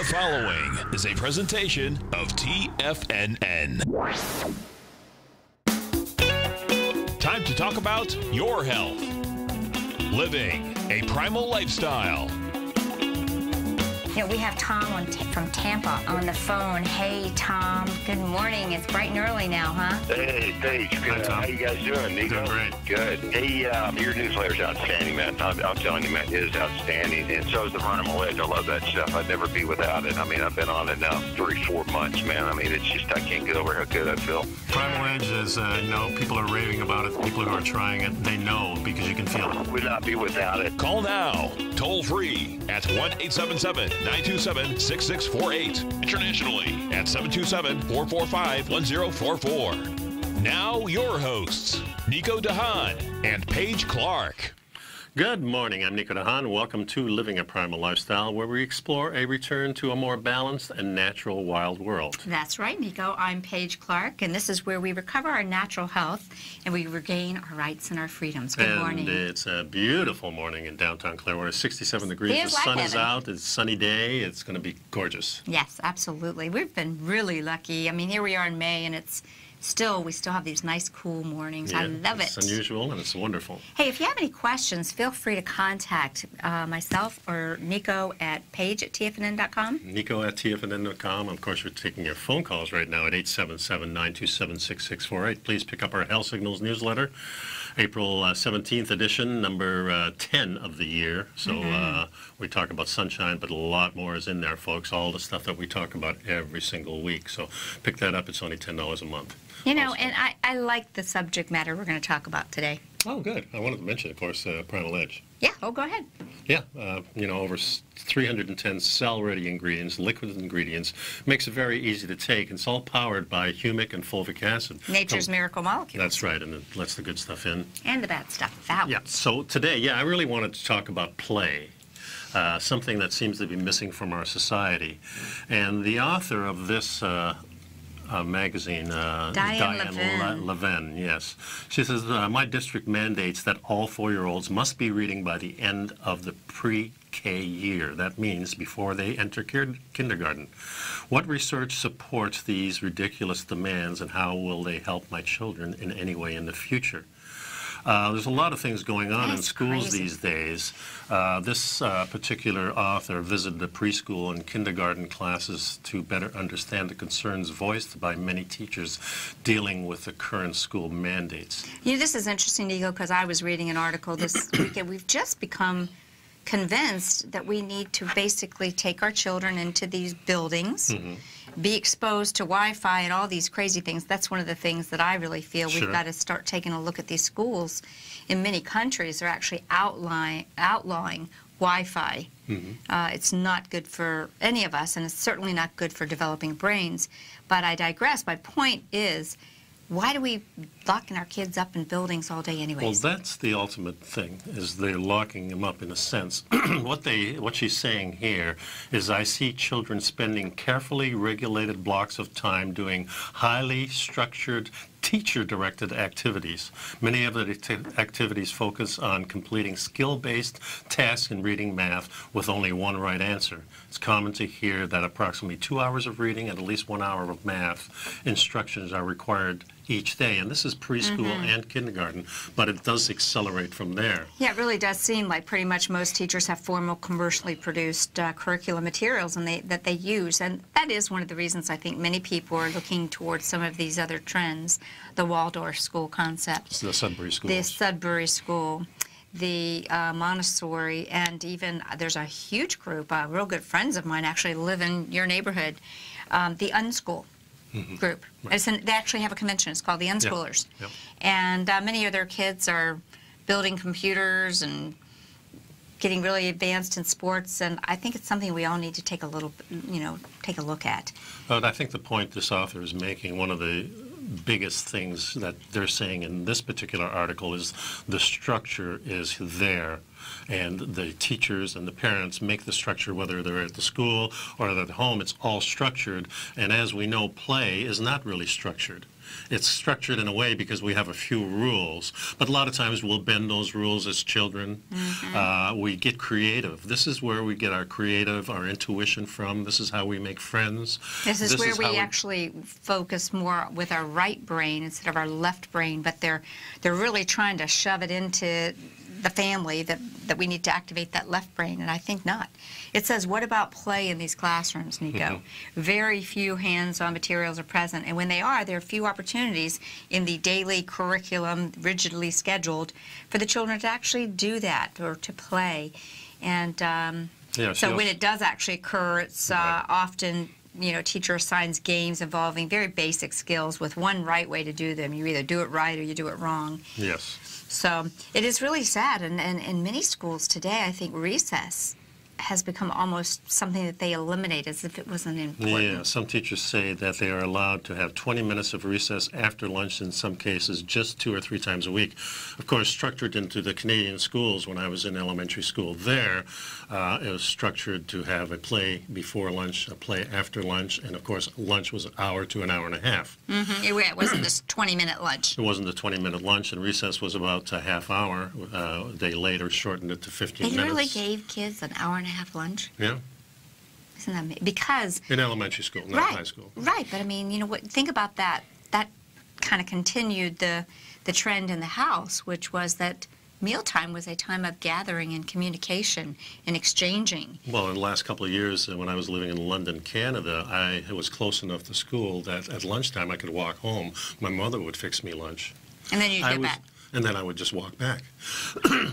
The following is a presentation of TFNN. Time to talk about your health. Living a primal lifestyle. You know, we have Tom from Tampa on the phone. Hey, Tom. Good morning. It's bright and early now, huh? Hey, Paige. Good. How you guys doing, Nico? Doing great. Good. Hey, your newsletter's outstanding, man. I'm telling you, man, it is outstanding. And so is the Primal Edge. I love that stuff. I'd never be without it. I mean, I've been on it now 3-4 months, man. I mean, it's just, I can't get over how good I feel. Primal Edge is, people are raving about it. People who are trying it, they know because you can feel it. Would not be without it. Call now, toll free at 1-877-927-6648. Internationally at 727-445-1044. Now your hosts, Nico and Haan and Paige Clarke. Good morning. I'm Nico and Haan. Welcome to Living a Primal Lifestyle, where we explore a return to a more balanced and natural wild world. That's right, Nico. I'm Paige Clarke, and this is where we recover our natural health and we regain our rights and our freedoms. Good morning. And it's a beautiful morning in downtown Clearwater. It's 67 degrees. Feels The like sun is heaven. out. It's a sunny day. It's going to be gorgeous. Yes, absolutely. We've been really lucky. I mean, here we are in May, and we still have these nice, cool mornings. I love it. It's unusual, and it's wonderful. Hey, if you have any questions, feel free to contact myself or Nico at Paige@TFNN.com. Nico at TFNN.com. Of course, we're taking your phone calls right now at 877-927-6648. Please pick up our Health Signals newsletter, April 17th edition, number 10 of the year. So we talk about sunshine, but a lot more is in there, folks. All the stuff that we talk about every single week. So pick that up. It's only $10 a month. You know, and I like the subject matter we're going to talk about today. Oh, good. I wanted to mention, of course, Primal Edge. Yeah, go ahead. Yeah, over 310 cell-ready ingredients, liquid ingredients, makes it very easy to take. And it's all powered by humic and fulvic acid. Nature's miracle molecules. That's right, and it lets the good stuff in. And the bad stuff out. Yeah, so today, I really wanted to talk about play. Something that seems to be missing from our society. And the author of this magazine, Diane Levin, yes. She says, my district mandates that all 4-year-olds must be reading by the end of the pre-K year. That means before they enter kindergarten. What research supports these ridiculous demands, and how will they help my children in any way in the future? There's a lot of things going on in schools these days. This particular author visited the preschool and kindergarten classes to better understand the concerns voiced by many teachers dealing with the current school mandates. You know, this is interesting, Nico, because I was reading an article this weekend. We've just become convinced that we need to basically take our children into these buildings, be exposed to Wi-Fi and all these crazy things. That's one of the things that I really feel we've got to start taking a look at. These schools in many countries are actually outlawing Wi-Fi. It's not good for any of us, and it's certainly not good for developing brains. But I digress. My point is, why do we locking our kids up in buildings all day anyways? Well, that's the ultimate thing, is they're locking them up in a sense. What she's saying here is, I see children spending carefully regulated blocks of time doing highly structured teacher-directed activities. Many of the activities focus on completing skill-based tasks in reading math with only one right answer. It's common to hear that approximately 2 hours of reading and at least 1 hour of math instructions are required each day. And this is preschool and kindergarten, but it does accelerate from there. Yeah, it really does seem like pretty much most teachers have formal, commercially produced curriculum materials that they use. And that is one of the reasons I think many people are looking towards some of these other trends. The Waldorf school concept. The Sudbury School. The Sudbury School. The Montessori, and even there's a huge group, real good friends of mine actually live in your neighborhood, the Unschool group. Right. They actually have a convention. It's called the Unschoolers. And many of their kids are building computers and getting really advanced in sports, and I think it's something we all need to take a look at. But I think the point this author is making, one of the biggest things that they're saying in this particular article, is the structure is there. And the teachers and the parents make the structure, whether they're at the school or they're at home, it's all structured. And as we know, play is not really structured. It's structured in a way because we have a few rules, but a lot of times we'll bend those rules as children. We get creative. This is where we get our creative, our intuition from. This is how we make friends. This is where we actually focus more with our right brain instead of our left brain, but they're really trying to shove it into the family that we need to activate that left brain, and I think not. It says, what about play in these classrooms, Nico? Very few hands-on materials are present, and when they are, there are few opportunities in the daily curriculum, rigidly scheduled, for the children to actually do that or to play. And so when it does actually occur, it's often, you know, teacher assigns games involving very basic skills with one right way to do them. You either do it right or you do it wrong. Yes. So it is really sad, and in many schools today, I think recess has become almost something that they eliminate as if it wasn't important. Yeah, some teachers say that they are allowed to have 20 minutes of recess after lunch, in some cases just 2 or 3 times a week. Of course, structured into the Canadian schools when I was in elementary school there, it was structured to have a play before lunch, a play after lunch, and of course lunch was an hour to an hour and a half. It wasn't just 20-minute lunch. It wasn't a 20-minute lunch, and recess was about a half hour. They later shortened it to 15 minutes. They really gave kids an hour and a half lunch? Yeah. Isn't that amazing? Because in elementary school, not high school. Right, but I mean, you know what? Think about that. That kind of continued the trend in the house, which was that mealtime was a time of gathering and communication and exchanging. Well, in the last couple of years, when I was living in London, Canada, I was close enough to school that at lunchtime I could walk home. My mother would fix me lunch. And then you'd get back. And then I would just walk back.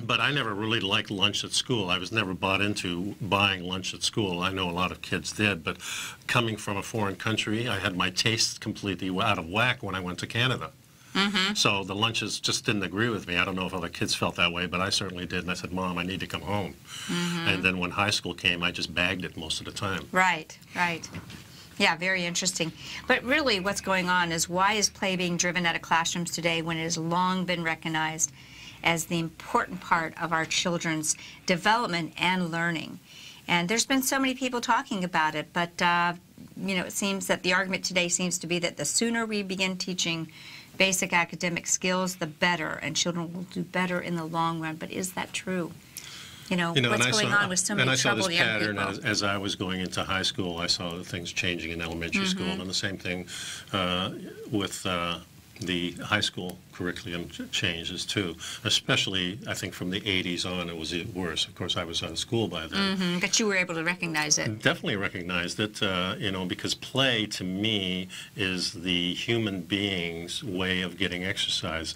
But I never really liked lunch at school. I was never bought into buying lunch at school. I know a lot of kids did, but coming from a foreign country, I had my taste completely out of whack when I went to Canada. So the lunches just didn't agree with me. I don't know if other kids felt that way, but I certainly did. And I said, Mom, I need to come home. And then when high school came, I just bagged it most of the time. Right, right. Yeah, very interesting. But really what's going on is, why is play being driven out of classrooms today when it has long been recognized as the important part of our children's development and learning? And there's been so many people talking about it, but you know, it seems that the argument today seems to be that the sooner we begin teaching basic academic skills, the better, and children will do better in the long run. But is that true? You know what's going on with so many troubled young people. And I saw this pattern as I was going into high school. I saw things changing in elementary school, and the same thing with the high school curriculum changes too. Especially, I think, from the 80s on, it was worse. Of course, I was out of school by then. But you were able to recognize it. Definitely recognized it, you know, because play, to me, is the human being's way of getting exercise.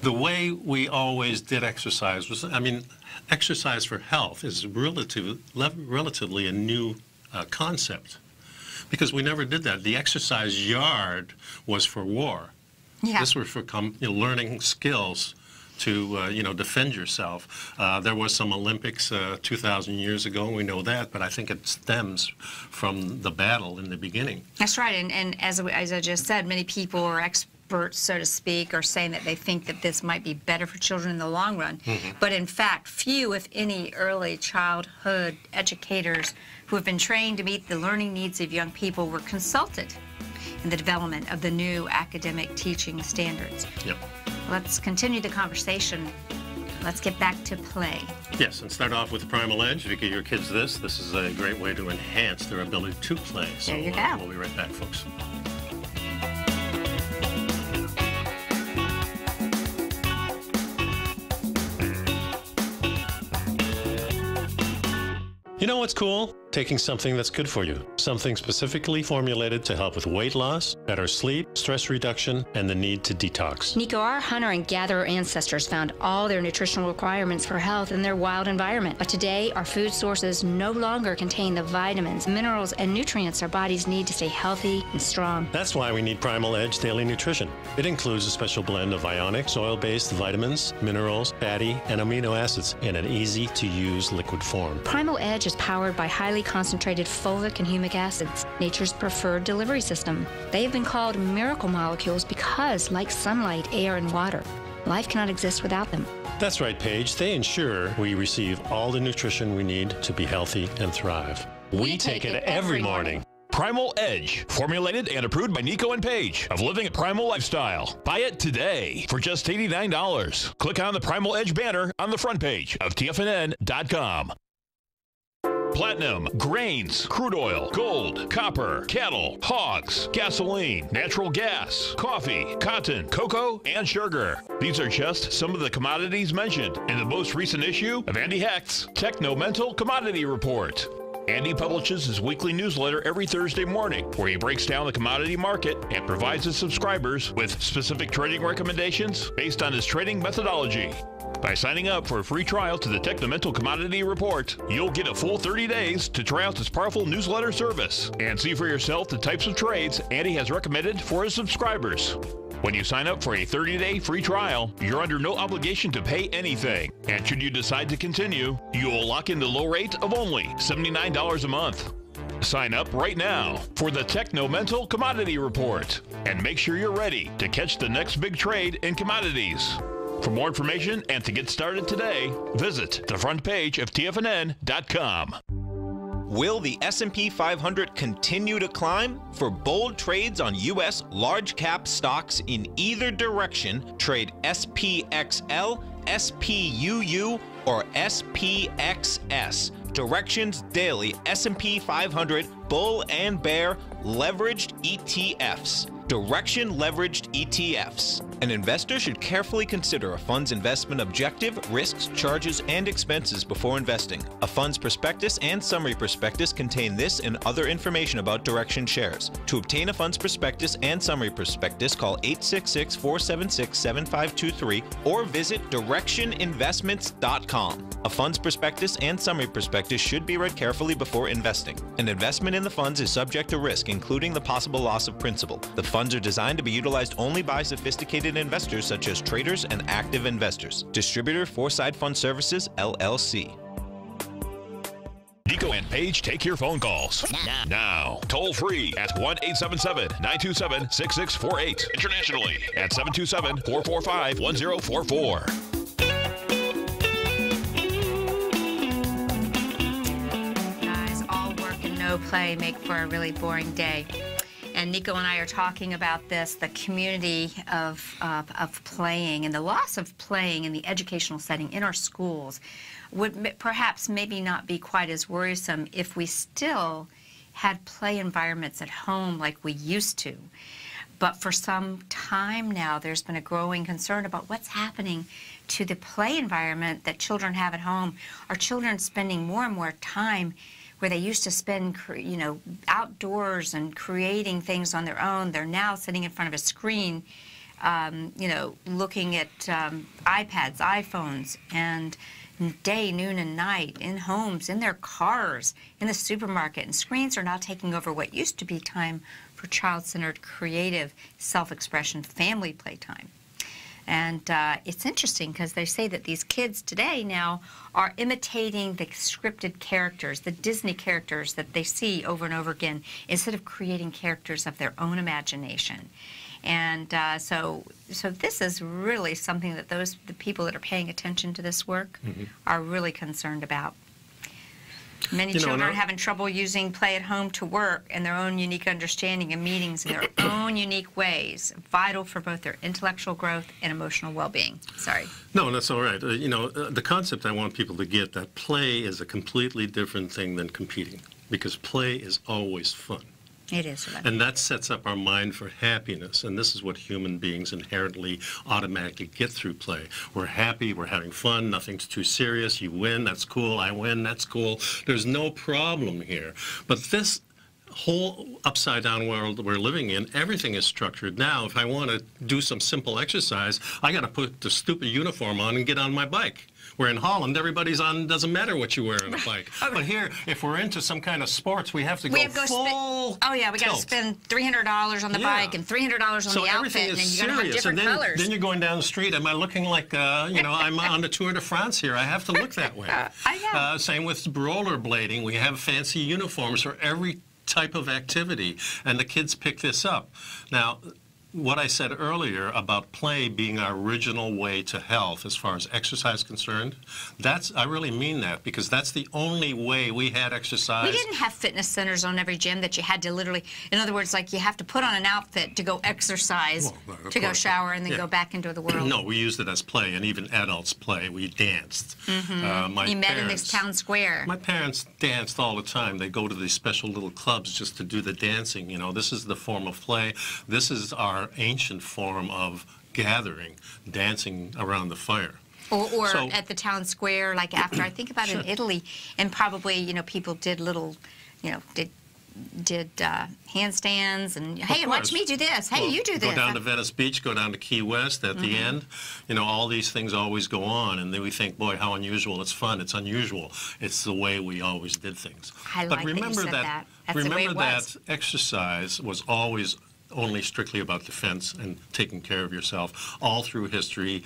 The way we always did exercise was, I mean, exercise for health is relatively a new concept, because we never did that. The exercise yard was for war. Yeah. This was for learning skills to defend yourself. There was some Olympics 2,000 years ago, and we know that, but I think it stems from the battle in the beginning. That's right, and as I just said, many people are experts, so to speak, are saying that they think that this might be better for children in the long run. But in fact, few, if any, early childhood educators who have been trained to meet the learning needs of young people were consulted in the development of the new academic teaching standards. Yep. Let's continue the conversation. Let's get back to play. Yes, and start off with Primal Edge. If you get your kids this is a great way to enhance their ability to play. So there you go. We'll be right back, folks. You know what's cool? Taking something that's good for you. Something specifically formulated to help with weight loss, better sleep, stress reduction, and the need to detox. Nico, our hunter and gatherer ancestors found all their nutritional requirements for health in their wild environment. But today, our food sources no longer contain the vitamins, minerals, and nutrients our bodies need to stay healthy and strong. That's why we need Primal Edge Daily Nutrition. It includes a special blend of ionic, oil-based vitamins, minerals, fatty, and amino acids in an easy-to-use liquid form. Primal Edge is powered by highly concentrated fulvic and humic acids, nature's preferred delivery system. They have been called miracle molecules because, like sunlight, air, and water, Life cannot exist without them. That's right, Paige. They ensure we receive all the nutrition we need to be healthy and thrive. We take it every morning. Primal Edge, formulated and approved by Nico and Paige of Living a Primal Lifestyle. Buy it today for just $89. Click on the Primal Edge banner on the front page of TFNN.com. Platinum, grains, crude oil, gold, copper, cattle, hogs, gasoline, natural gas, coffee, cotton, cocoa, and sugar. These are just some of the commodities mentioned in the most recent issue of Andy Hecht's Techno-Mental Commodity Report. Andy publishes his weekly newsletter every Thursday morning, where he breaks down the commodity market and provides his subscribers with specific trading recommendations based on his trading methodology. By signing up for a free trial to the Techno-Mental Commodity Report, you'll get a full 30 days to try out this powerful newsletter service and see for yourself the types of trades Andy has recommended for his subscribers. When you sign up for a 30-day free trial, you're under no obligation to pay anything. And should you decide to continue, you will lock in the low rate of only $79 a month. Sign up right now for the Techno-Mental Commodity Report and make sure you're ready to catch the next big trade in commodities. For more information and to get started today, visit the front page of TFNN.com. Will the S&P 500 continue to climb? For bold trades on U.S. large-cap stocks in either direction, trade SPXL, SPUU, or SPXS. Directions Daily S&P 500 Bull and Bear Leveraged ETFs. Direction Leveraged ETFs. An investor should carefully consider a fund's investment objective, risks, charges, and expenses before investing. A fund's prospectus and summary prospectus contain this and other information about Direction shares. To obtain a fund's prospectus and summary prospectus, call 866-476-7523 or visit directioninvestments.com. A fund's prospectus and summary prospectus should be read carefully before investing. An investment in the funds is subject to risk, including the possible loss of principal. The funds are designed to be utilized only by sophisticated investors such as traders and active investors. Distributor Foreside Fund Services, LLC. Nico and Paige take your phone calls now. Toll free at 1-877-927-6648. Internationally at 727-445-1044. No play make for a really boring day. And Nico and I are talking about this, the community of playing and the loss of playing in the educational setting in our schools would perhaps maybe not be quite as worrisome if we still had play environments at home like we used to. But for some time now, there's been a growing concern about what's happening to the play environment that children have at home. Are children spending more and more time where they used to spend, outdoors and creating things on their own? They're now sitting in front of a screen, looking at iPads, iPhones, and day, noon, and night, in homes, in their cars, in the supermarket. And screens are now taking over what used to be time for child-centered, creative self-expression, family playtime. And it's interesting because they say that these kids today now are imitating the scripted characters, the Disney characters that they see over and over again, instead of creating characters of their own imagination. And so this is really something that the people that are paying attention to this work are really concerned about. Many children are having trouble using play at home to work and their own unique understanding and meanings in their own unique ways, vital for both their intellectual growth and emotional well-being. Sorry. No, that's all right. The concept I want people to get, that play is a completely different thing than competing, because play is always fun. It is fun. And that sets up our mind for happiness, and this is what human beings inherently automatically get through play. We're happy, we're having fun, nothing's too serious. You win, that's cool. I win, that's cool. There's no problem here. But this whole upside-down world we're living in, everything is structured. Now, if I want to do some simple exercise, I got to put the stupid uniform on and get on my bike. Where in Holland, everybody's on, doesn't matter what you wear on a bike. But here, if we're into some kind of sports, we have to go full Oh, yeah, we got to spend $300 on the bike and $300 on the outfit, and then you got to have different colors. Then you're going down the street. Am I looking like, I'm on the Tour de France here? I have to look that way. I know. Same with rollerblading. We have fancy uniforms for every type of activity, and the kids pick this up. Now, what I said earlier about play being our original way to health as far as exercise is concerned, I really mean that, because that's the only way we had exercise. We didn't have fitness centers on every gym that you had to literally, in other words, like you have to put on an outfit to go exercise, to go shower, and then go back into the world. No, we used it as play, and even adults play. We danced. You met in this town square. My parents danced all the time. They go to these special little clubs just to do the dancing. You know, this is the form of play. This is our ancient form of gathering, dancing around the fire. Or at the town square, like after, I think about in Italy, and probably, you know, people did little, you know, did handstands, and hey, watch me do this. Hey, you do this. Go down to Venice Beach, go down to Key West at the end. You know, all these things always go on, and then we think, boy, how unusual. It's fun. It's unusual. It's the way we always did things. But remember that. That's the way it was. That exercise was always only strictly about defense and taking care of yourself all through history.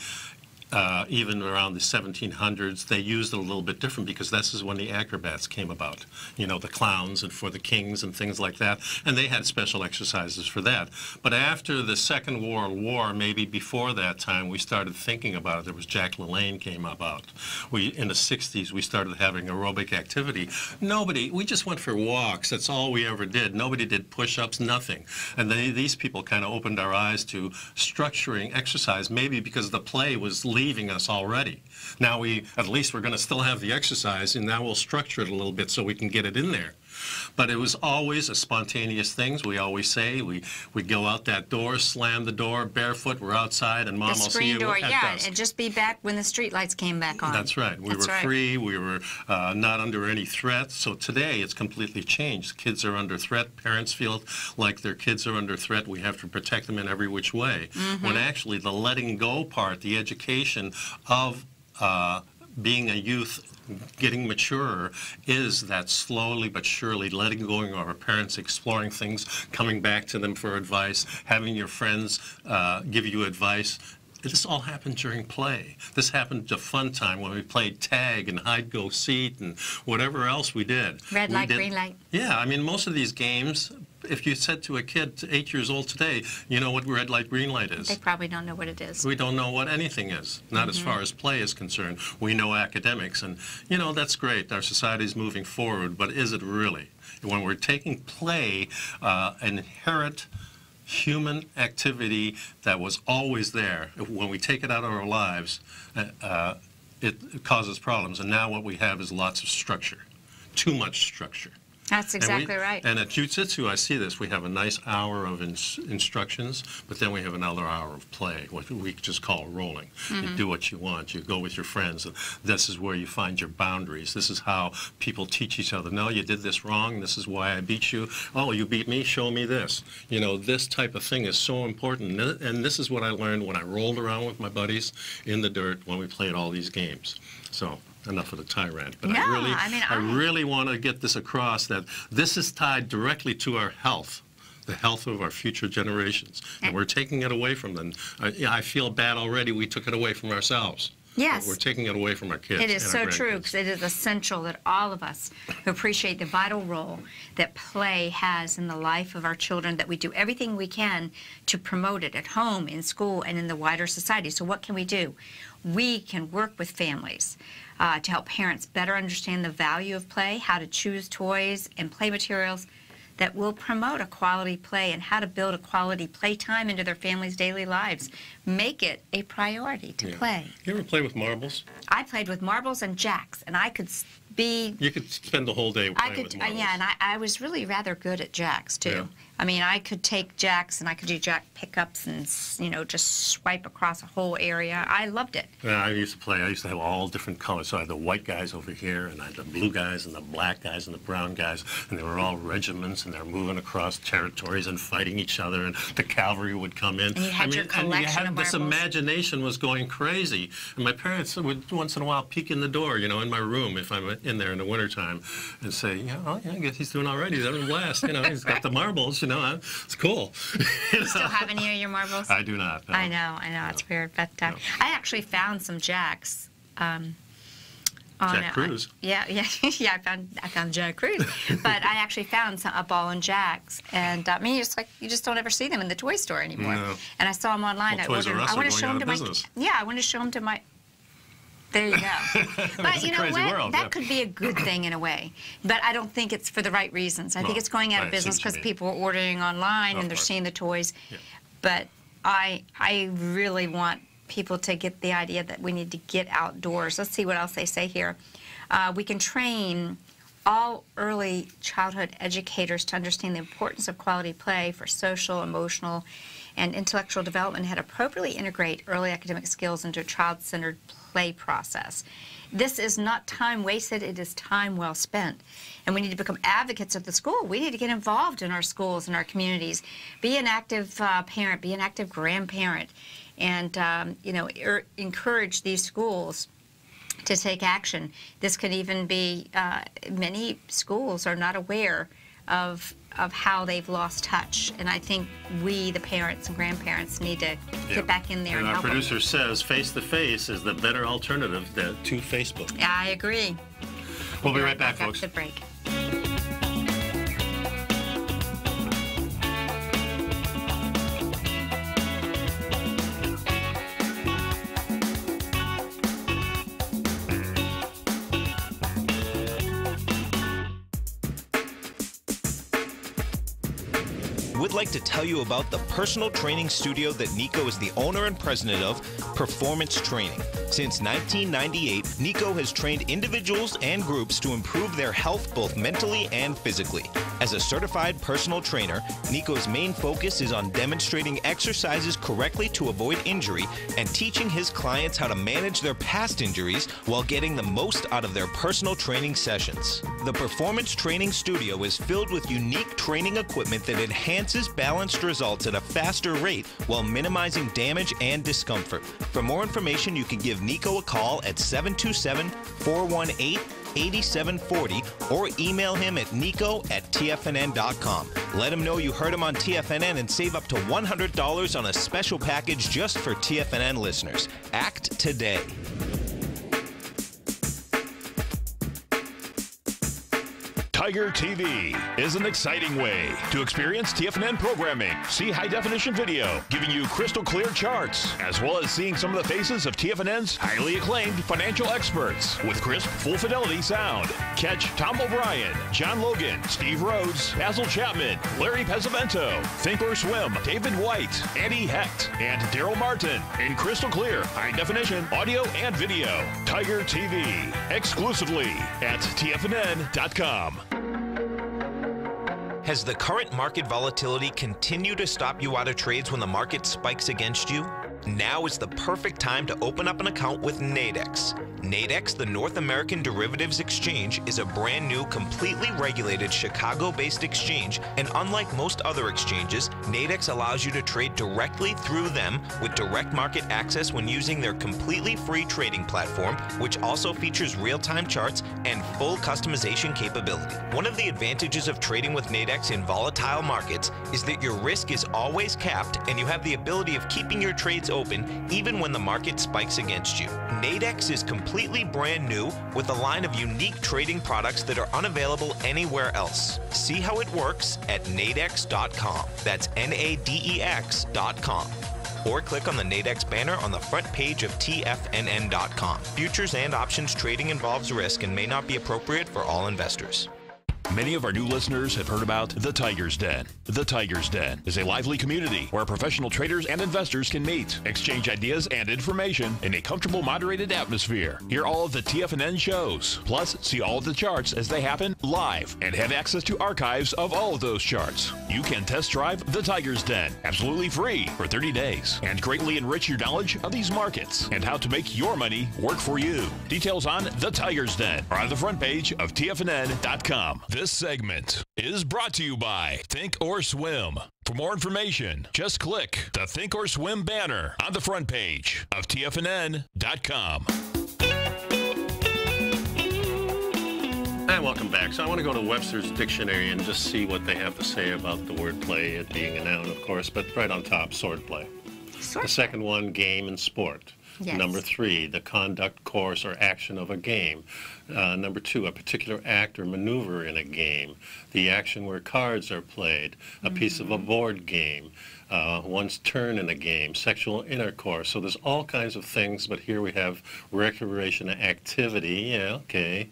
Even around the 1700s, they used it a little bit different, because this is when the acrobats came about. You know, the clowns and for the kings and things like that. And they had special exercises for that. But after the Second World War, maybe before that time, we started thinking about it. There was Jack LaLanne came about. In the 60s, we started having aerobic activity. We just went for walks. That's all we ever did. Nobody did push-ups, nothing. And these people kind of opened our eyes to structuring exercise, maybe because the play was leaving us already. Now at least we're going to still have the exercise, and now we'll structure it a little bit so we can get it in there. But it was always a spontaneous thing. We always say we go out that door, slam the door, barefoot, we're outside, and Mom will see you door, at dusk. And just be back when the street lights came back on. That's right. We were free. We were not under any threat. So today it's completely changed. Kids are under threat. Parents feel like their kids are under threat. We have to protect them in every which way. When actually the letting go part, the education of being a youth, getting mature, is that slowly but surely letting go of our parents, exploring things, coming back to them for advice, having your friends give you advice. This all happened during play. This happened to fun time when we played tag and hide-go-seek and whatever else we did. Red light, green light. Yeah, I mean, most of these games, if you said to a kid 8 years old today, you know what red light, green light is? They probably don't know what it is. We don't know what anything is, not as far as play is concerned. We know academics, and, you know, that's great. Our society's moving forward, but is it really? When we're taking play, inherent human activity that was always there, when we take it out of our lives, it causes problems. And now what we have is lots of structure, too much structure. That's exactly right. And at Jiu-Jitsu, I see this. We have a nice hour of instructions, but then we have another hour of play, what we just call rolling. You do what you want. You go with your friends. And this is where you find your boundaries. This is how people teach each other. No, you did this wrong. This is why I beat you. Oh, you beat me. Show me this. You know, this type of thing is so important. And this is what I learned when I rolled around with my buddies in the dirt when we played all these games. So enough of the tyrant, but I really want to get this across, that this is tied directly to our health, the health of our future generations, and we're taking it away from them. I feel bad already. We took it away from ourselves. Yes. We're taking it away from our kids. It is so true, because it is essential that all of us who appreciate the vital role that play has in the life of our children, that we do everything we can to promote it at home, in school, and in the wider society. So what can we do? We can work with families to help parents better understand the value of play, how to choose toys and play materials that will promote a quality play, and how to build a quality playtime into their family's daily lives. Make it a priority to play. You ever play with marbles? I played with marbles and jacks, and I could be... You could spend the whole day playing with marbles. Yeah, and I was really rather good at jacks, too. Yeah. I mean, I could take jacks, and I could do jack pickups and, you know, just swipe across a whole area. I loved it. Yeah, I used to have all different colors. So I had the white guys over here, and I had the blue guys, and the black guys, and the brown guys, and they were all regiments, and they're moving across territories and fighting each other, and the cavalry would come in. And you had your collection of marbles. This imagination was going crazy. And my parents would once in a while peek in the door, you know, in my room if I'm in there in the wintertime, and say, I guess he's doing all right. He's having a blast. You know, he's got the marbles. You know, it's cool. You still have any of your marbles? I do not. No. I know. It's weird. But I actually found some jacks Jack Cruz. Yeah. I found Jack Cruz, but I actually found a ball and Jacks, and I mean, you just don't ever see them in the toy store anymore. No. And I saw them online. Well, I want to show them to my. Yeah, I want to show them to my. There you go. But you know what? That could be a good thing in a way. But I don't think it's for the right reasons. I think it's going out of business because people are ordering online and they're seeing the toys. Yeah. But I really want people to get the idea that we need to get outdoors. Let's see what else they say here. We can train all early childhood educators to understand the importance of quality play for social, emotional, and intellectual development, and how to appropriately integrate early academic skills into a child-centered play process. This is not time wasted, it is time well spent. And we need to become advocates of the school. We need to get involved in our schools and our communities. Be an active parent, be an active grandparent, and encourage these schools to take action. This could even be, many schools are not aware of how they've lost touch, and I think we, the parents and grandparents, need to get back in there and help. Our producer says face-to-face is the better alternative to Facebook. Yeah, I agree. We'll be right back, folks. After the break. We'd like to tell you about the personal training studio that Nico is the owner and president of, Performance Training. Since 1998, Nico has trained individuals and groups to improve their health both mentally and physically. As a certified personal trainer, Nico's main focus is on demonstrating exercises correctly to avoid injury and teaching his clients how to manage their past injuries while getting the most out of their personal training sessions. The Performance Training Studio is filled with unique training equipment that enhances balanced results at a faster rate while minimizing damage and discomfort. For more information, you can give Nico a call at 727-418-8740 or email him at nico@tfnn.com. Let him know you heard him on TFNN and save up to $100 on a special package just for TFNN listeners. Act today. Tiger TV is an exciting way to experience TFNN programming. See high-definition video, giving you crystal clear charts, as well as seeing some of the faces of TFNN's highly acclaimed financial experts with crisp, full-fidelity sound. Catch Tom O'Brien, John Logan, Steve Rhodes, Basil Chapman, Larry Pesavento, Think or Swim, David White, Andy Hecht, and Daryl Martin in crystal clear, high-definition audio and video. Tiger TV, exclusively at TFNN.com. Has the current market volatility continued to stop you out of trades when the market spikes against you? Now is the perfect time to open up an account with Nadex. Nadex, the North American Derivatives Exchange, is a brand new, completely regulated Chicago-based exchange, and unlike most other exchanges, Nadex allows you to trade directly through them with direct market access when using their completely free trading platform, which also features real-time charts and full customization capability. One of the advantages of trading with Nadex in volatile markets is that your risk is always capped and you have the ability of keeping your trades open even when the market spikes against you. Nadex is completely brand new with a line of unique trading products that are unavailable anywhere else. See how it works at nadex.com. That's NADEX.com. Or click on the Nadex banner on the front page of TFNN.com. Futures and options trading involves risk and may not be appropriate for all investors. Many of our new listeners have heard about The Tiger's Den. The Tiger's Den is a lively community where professional traders and investors can meet, exchange ideas and information in a comfortable, moderated atmosphere. Hear all of the TFNN shows, plus see all of the charts as they happen live and have access to archives of all of those charts. You can test drive The Tiger's Den absolutely free for 30 days and greatly enrich your knowledge of these markets and how to make your money work for you. Details on The Tiger's Den are on the front page of TFNN.com. This segment is brought to you by Think or Swim. For more information, just click the Think or Swim banner on the front page of TFNN.com. And welcome back. So I want to go to Webster's Dictionary and just see what they have to say about the word play, it being a noun, of course, but right on top, sword play. The second one, game and sport. Yes. Number 3, the conduct, course, or action of a game. Number 2, a particular act or maneuver in a game. The action where cards are played, a piece of a board game, one's turn in a game, sexual intercourse. So there's all kinds of things, but here we have recreation activity. Yeah, okay.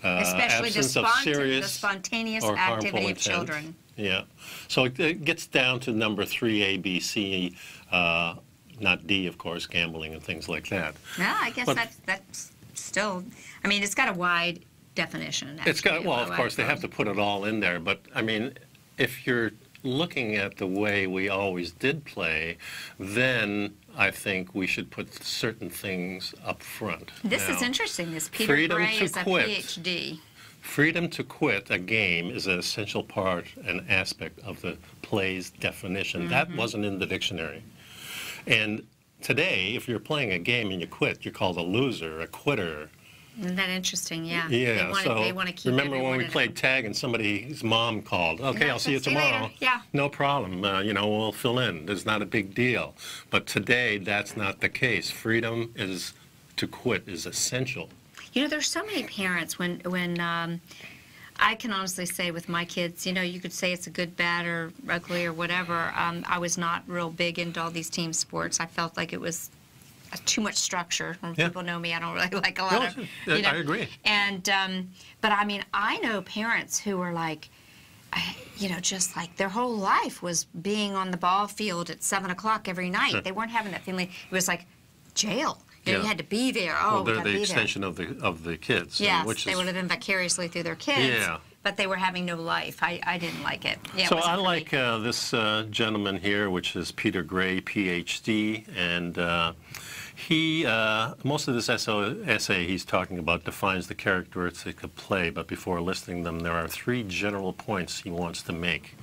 Especially the absence of serious spontaneous or harmful activity of intent. children. Yeah. So it gets down to number 3, A, B, C, not D, of course, gambling and things like that. Yeah, I guess that's still, I mean, it's got a wide definition. It's got, actually, well, of course, they have to put it all in there, but I mean, if you're looking at the way we always did play, then I think we should put certain things up front. This now, is interesting. This Peter Gray is a PhD. Freedom to quit a game is an essential part and aspect of the play's definition. That wasn't in the dictionary. And today, if you're playing a game and you quit, you're called a loser, a quitter. Isn't that interesting? Yeah. Yeah, They want to keep remember when we everyone played tag and somebody's mom called, okay, I'll see you tomorrow. later. Yeah. No problem, we'll fill in. It's not a big deal. But today, that's not the case. Freedom is to quit is essential. There's so many parents when I can honestly say with my kids, you could say it's a good, bad, or ugly, or whatever. I was not real big into all these team sports. I felt like it was too much structure. When people know me, I don't really like a lot of. I agree. And but I mean, I know parents who are like, just like their whole life was being on the ball field at 7 o'clock every night. Sure. They weren't having that feeling. It was like jail. You Yeah. had to be there. Well, we they're gotta the be extension of the kids. Yes, which they is, were living vicariously through their kids, Yeah. but they were having no life. I didn't like it. Yeah, it So wasn't I for like me. this gentleman here, which is Peter Gray, PhD, and he, most of this essay he's talking about defines the characteristics of play, but before listing them, there are 3 general points he wants to make.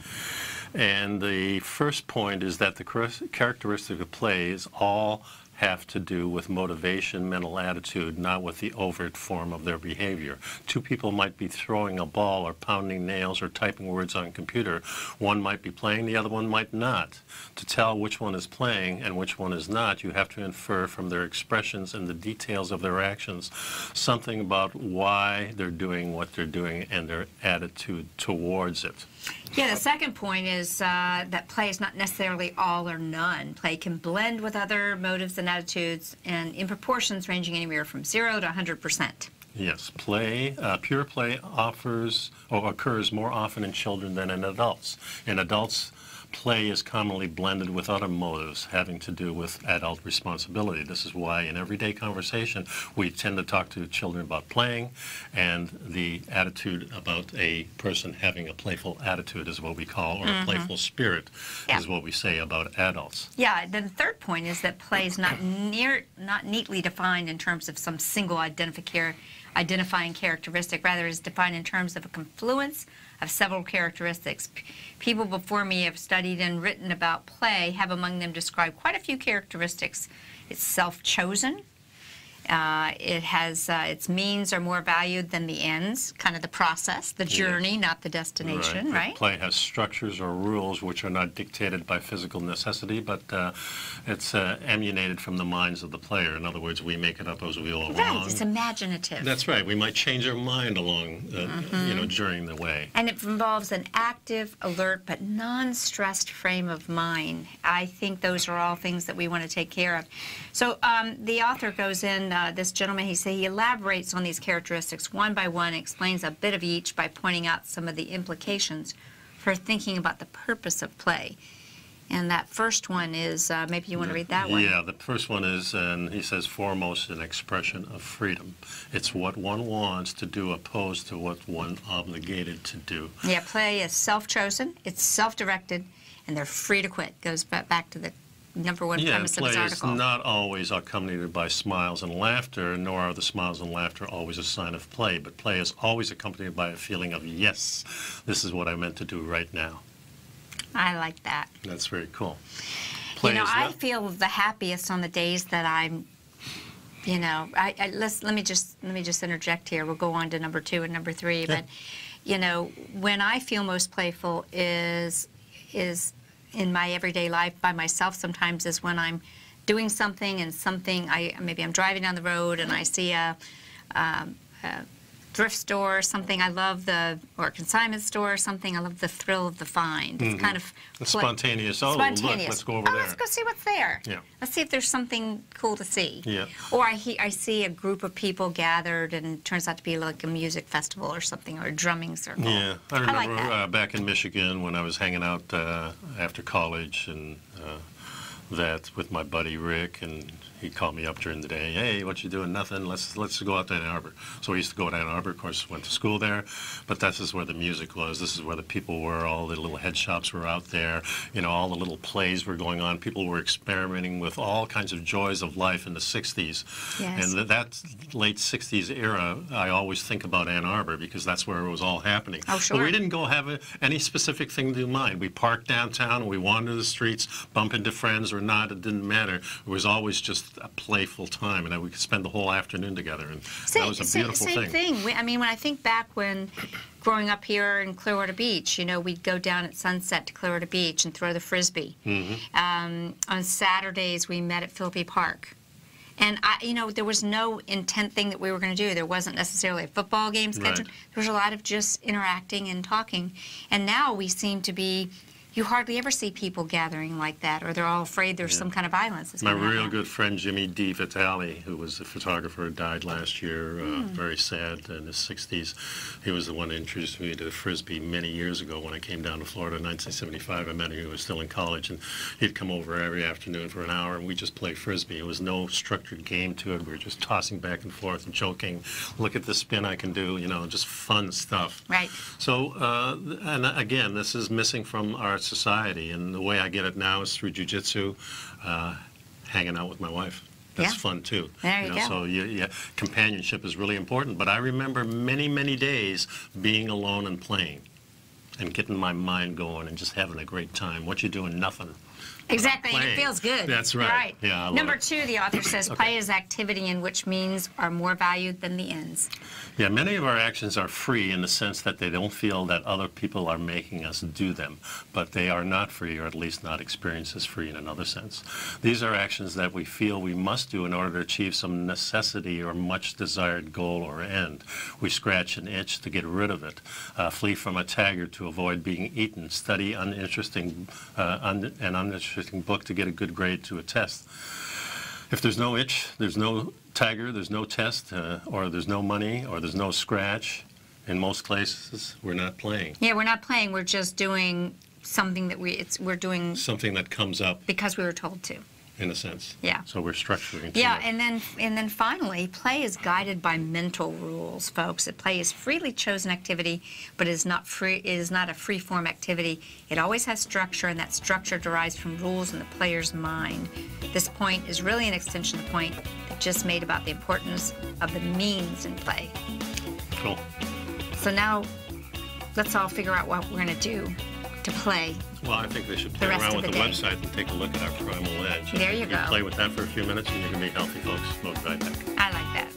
And the first point is that the characteristic of play is all have to do with motivation, mental attitude, not with the overt form of their behavior. 2 people might be throwing a ball or pounding nails or typing words on a computer. One might be playing, the other one might not. To tell which one is playing and which one is not, you have to infer from their expressions and the details of their actions something about why they're doing what they're doing and their attitude towards it. Yeah, the second point is that play is not necessarily all or none. Play can blend with other motives and attitudes, and in proportions ranging anywhere from 0 to 100%. Yes, play, pure play offers or occurs more often in children than in adults. In adults, play is commonly blended with other motives having to do with adult responsibility. This is why in everyday conversation we tend to talk to children about playing, and the attitude about a person having a playful attitude is what we call, or a playful spirit is what we say about adults. Yeah, then the third point is that play is not neatly defined in terms of some single identifying characteristic. Rather, it is defined in terms of a confluence of several characteristics. People before me have studied and written about play, have among them described quite a few characteristics. It's self-chosen. It has its means are more valued than the ends, kind of the process, the journey, not the destination, right? Play has structures or rules which are not dictated by physical necessity, but it's emanated from the minds of the player. In other words, we make it up as we go along. Right, it's imaginative. That's right. We might change our mind along, during the way. And it involves an active, alert, but non-stressed frame of mind. I think those are all things that we want to take care of. So the author goes in, this gentleman, he elaborates on these characteristics one by one, explains a bit of each by pointing out some of the implications for thinking about the purpose of play. And that first one is, maybe you want to read that one? Yeah, the first one is, and he says, foremost, an expression of freedom. It's what one wants to do opposed to what one obligated to do. Yeah, play is self-chosen, it's self-directed, and they're free to quit. Goes back to the number one premise of his article. Play is not always accompanied by smiles and laughter, nor are the smiles and laughter always a sign of play, but play is always accompanied by a feeling of, yes, this is what I meant to do right now. I like that. That's very cool. Play I feel the happiest on the days that I'm, let me just interject here. We'll go on to number 2 and number 3, but when I feel most playful is in my everyday life by myself sometimes is when I'm doing something and maybe I'm driving down the road and I see a thrift store or something. Or a consignment store or something. I love the thrill of the find. It's kind of spontaneous. Oh, spontaneous. look, let's go over there. Let's go see what's there. Yeah. Let's see if there's something cool to see. Yeah. Or I see a group of people gathered and it turns out to be like a music festival or something, or a drumming circle. Yeah, I remember like back in Michigan when I was hanging out after college and that with my buddy Rick, and he called me up during the day. Hey, what you doing? Nothing. Let's go out to Ann Arbor. So we used to go to Ann Arbor. Of course, went to school there. But this is where the music was. This is where the people were. All the little head shops were out there. You know, all the little plays were going on. People were experimenting with all kinds of joys of life in the '60s. Yes. And that late '60s era, I always think about Ann Arbor because that's where it was all happening. Oh, sure. But we didn't go have any specific thing to mind. We parked downtown. We wandered the streets, bump into friends or not. It didn't matter. It was always just a playful time, and we could spend the whole afternoon together, and that was a beautiful same thing. I mean, when I think back when growing up here in Clearwater Beach, you know, we'd go down at sunset to Clearwater Beach and throw the Frisbee. On Saturdays, we met at Philippi Park. And, you know, there was no intent thing that we were going to do. There wasn't necessarily a football game scheduled. Right. There was a lot of just interacting and talking. And now we seem to be... You hardly ever see people gathering like that, or they're all afraid there's some kind of violence. My real good friend Jimmy D. Vitale, who was a photographer, died last year, very sad, in his 60s. He was the one that introduced me to the Frisbee many years ago when I came down to Florida in 1975. I met him, he was still in college, and he'd come over every afternoon for an hour, and we just play Frisbee. It was no structured game to it. We were just tossing back and forth and joking. Look at the spin I can do, you know, just fun stuff. Right. So, and again, this is missing from our society, and the way I get it now is through jiu-jitsu, hanging out with my wife. That's fun too. There you go. So companionship is really important. But I remember many, many days being alone and playing and getting my mind going and just having a great time. What you doing? Nothing. Exactly, and it feels good. That's right. Right. Yeah, I love Number it. 2, the author says, play is activity in which means are more valued than the ends. Yeah, many of our actions are free in the sense that they don't feel that other people are making us do them, but they are not free, or at least not experienced as free in another sense. These are actions that we feel we must do in order to achieve some necessity or much desired goal or end. We scratch an itch to get rid of it, flee from a tiger to avoid being eaten, study an uninteresting book to get a good grade to a test. If there's no itch, there's no tiger, there's no test, or there's no money, or there's no scratch. In most cases, we're not playing. Yeah, we're not playing. We're just doing something that we're doing something that comes up because we were told to. In a sense. Yeah. So we're structuring. Yeah, and then finally, play is guided by mental rules, folks. Play is freely chosen activity, but it is not free. It is not a free-form activity. It always has structure, and that structure derives from rules in the player's mind. This point is really an extension of the point that just made about the importance of the means in play. Cool. So now, let's all figure out what we're going to do to play. Well, I think they should play around with the website and take a look at our Primal Edge. There you go. Play with that for a few minutes and you're going to be healthy, folks. We'll be right back. I like that.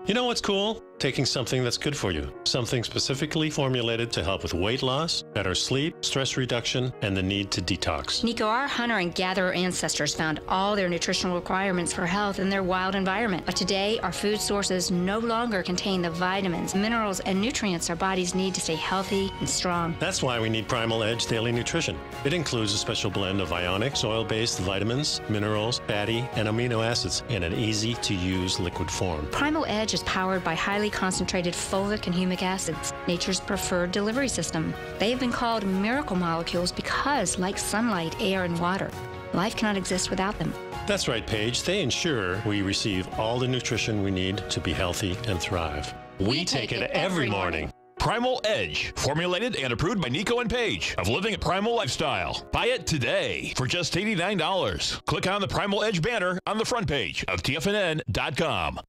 You know what's cool? Taking something that's good for you. Something specifically formulated to help with weight loss, better sleep, stress reduction, and the need to detox. Nico, our hunter and gatherer ancestors found all their nutritional requirements for health in their wild environment. But today, our food sources no longer contain the vitamins, minerals, and nutrients our bodies need to stay healthy and strong. That's why we need Primal Edge Daily Nutrition. It includes a special blend of ionic, oil-based vitamins, minerals, fatty, and amino acids in an easy-to-use liquid form. Primal Edge is powered by highly concentrated fulvic and humic acids, nature's preferred delivery system. They have been called miracle molecules because, like sunlight, air, and water, life cannot exist without them. That's right, Paige. They ensure we receive all the nutrition we need to be healthy and thrive. We take it every morning. Primal Edge, formulated and approved by Nico and Paige of Living a Primal Lifestyle. Buy it today for just $89. Click on the Primal Edge banner on the front page of TFNN.com.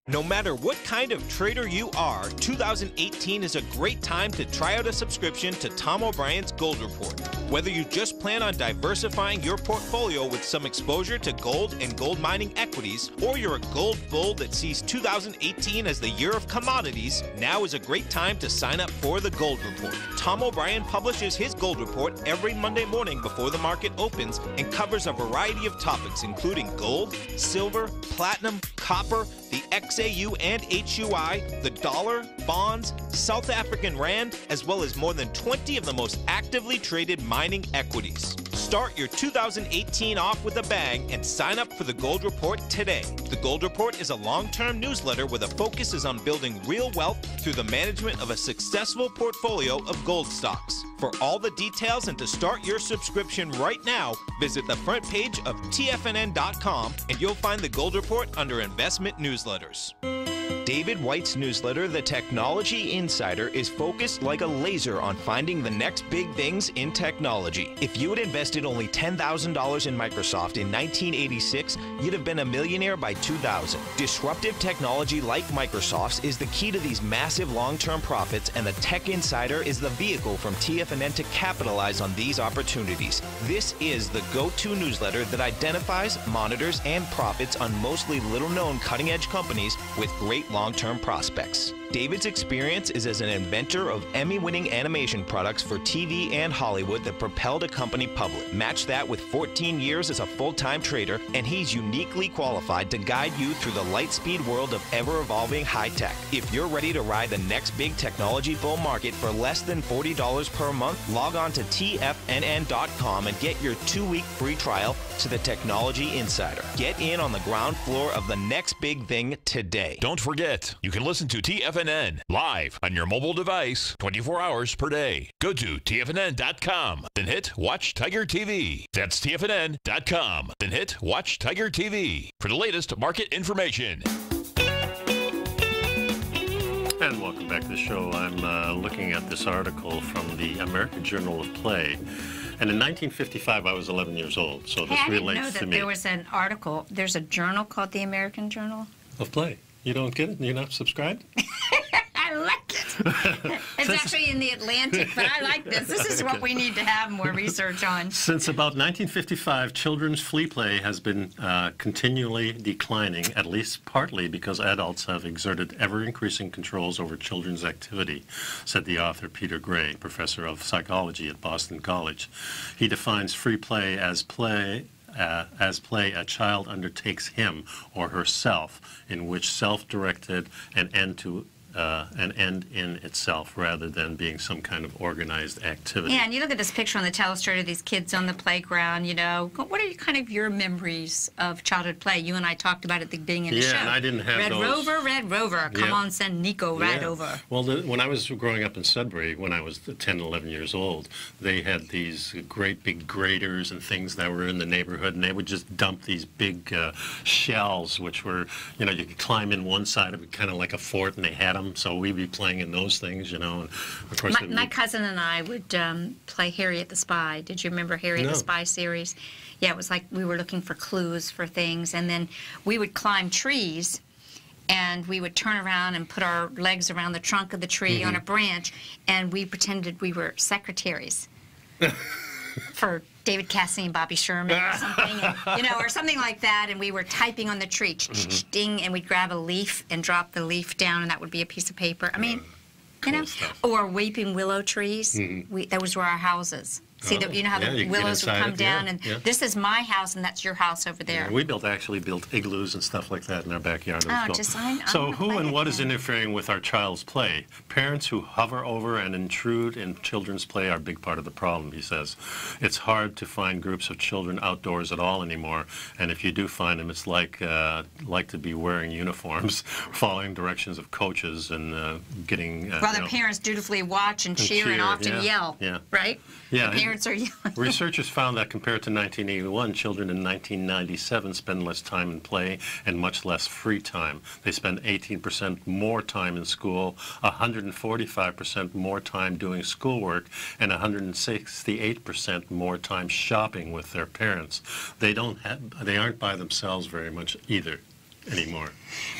No matter what kind of trader you are, 2018 is a great time to try out a subscription to Tom O'Brien's Gold Report. Whether you just plan on diversifying your portfolio with some exposure to gold and gold mining equities, or you're a gold bull that sees 2018 as the year of commodities, now is a great time to sign up for the Gold Report. Tom O'Brien publishes his Gold Report every Monday morning before the market opens and covers a variety of topics including gold, silver, platinum, copper, the XAU and HUI, the dollar, bonds, South African rand, as well as more than 20 of the most actively traded mining equities. Start your 2018 off with a bang and sign up for the Gold Report today. The Gold Report is a long-term newsletter where the focus is on building real wealth through the management of a successful portfolio of gold stocks. For all the details and to start your subscription right now, visit the front page of TFNN.com and you'll find the Gold Report under Investment Newsletters. David White's newsletter, The Technology Insider, is focused like a laser on finding the next big things in technology. If you had invested only $10,000 in Microsoft in 1986, you'd have been a millionaire by 2000. Disruptive technology like Microsoft's is the key to these massive long-term profits, and the Tech Insider is the vehicle from TFNN to capitalize on these opportunities. This is the go-to newsletter that identifies, monitors, and profits on mostly little-known cutting-edge companies with great long-term prospects. David's experience is as an inventor of Emmy-winning animation products for TV and Hollywood that propelled a company public. Match that with 14 years as a full-time trader, and he's uniquely qualified to guide you through the light-speed world of ever-evolving high-tech. If you're ready to ride the next big technology bull market for less than $40 per month, log on to TFNN.com and get your 2-week free trial to the Technology Insider. Get in on the ground floor of the next big thing today. Don't forget, you can listen to TFNN live on your mobile device 24 hours per day. Go to TFNN.com, then hit Watch Tiger TV. That's TFNN.com, then hit Watch Tiger TV for the latest market information. And welcome back to the show. I'm looking at this article from the American Journal of Play. And in 1955, I was 11 years old, so this relates to me. I didn't know that there was an article. There's a journal called the American Journal of Play. You don't get it? You're not subscribed? I like it. It's actually in the Atlantic, but I like this. This is what we need to have more research on. Since about 1955, children's free play has been continually declining, at least partly because adults have exerted ever-increasing controls over children's activity, said the author Peter Gray, professor of psychology at Boston College. He defines free play as a child undertakes him or herself, in which self-directed and an end in itself rather than being some kind of organized activity. Yeah, and you look at this picture on the telestrator, these kids on the playground, you know, what are kind of your memories of childhood play? You and I talked about it at the beginning of the show. Yeah, and I didn't have those. Red Rover, come on, send Nico right over. Well, when I was growing up in Sudbury, when I was 10, 11 years old, they had these great big graders and things that were in the neighborhood, and they would just dump these big shells, which were, you know, you could climb in one side of it, kind of like a fort, and they had them. So we'd be playing in those things, you know. And of course, my cousin and I would play Harriet the Spy. Did you remember Harriet the Spy series? Yeah, it was like we were looking for clues for things, and then we would climb trees, and we would turn around and put our legs around the trunk of the tree on a branch, and we pretended we were secretaries for David Cassidy and Bobby Sherman or something, and, you know, or something like that, and we were typing on the tree, ding, and we'd grab a leaf and drop the leaf down, and that would be a piece of paper. I mean, you know, or weeping willow trees. Those were our houses. See, you know how the willows would come down, and this is my house, and that's your house over there. Yeah, we actually built igloos and stuff like that in our backyard. So who and what is interfering with our child's play? Parents who hover over and intrude in children's play are a big part of the problem, he says. It's hard to find groups of children outdoors at all anymore, and if you do find them, it's like to be wearing uniforms, following directions of coaches, and getting... While their parents dutifully watch and cheer and often yell, right? Yeah. The parents are yelling. Researchers found that compared to 1981, children in 1997 spend less time in play and much less free time. They spend 18% more time in school, 145% more time doing schoolwork, and 168% more time shopping with their parents. They aren't by themselves very much either. anymore.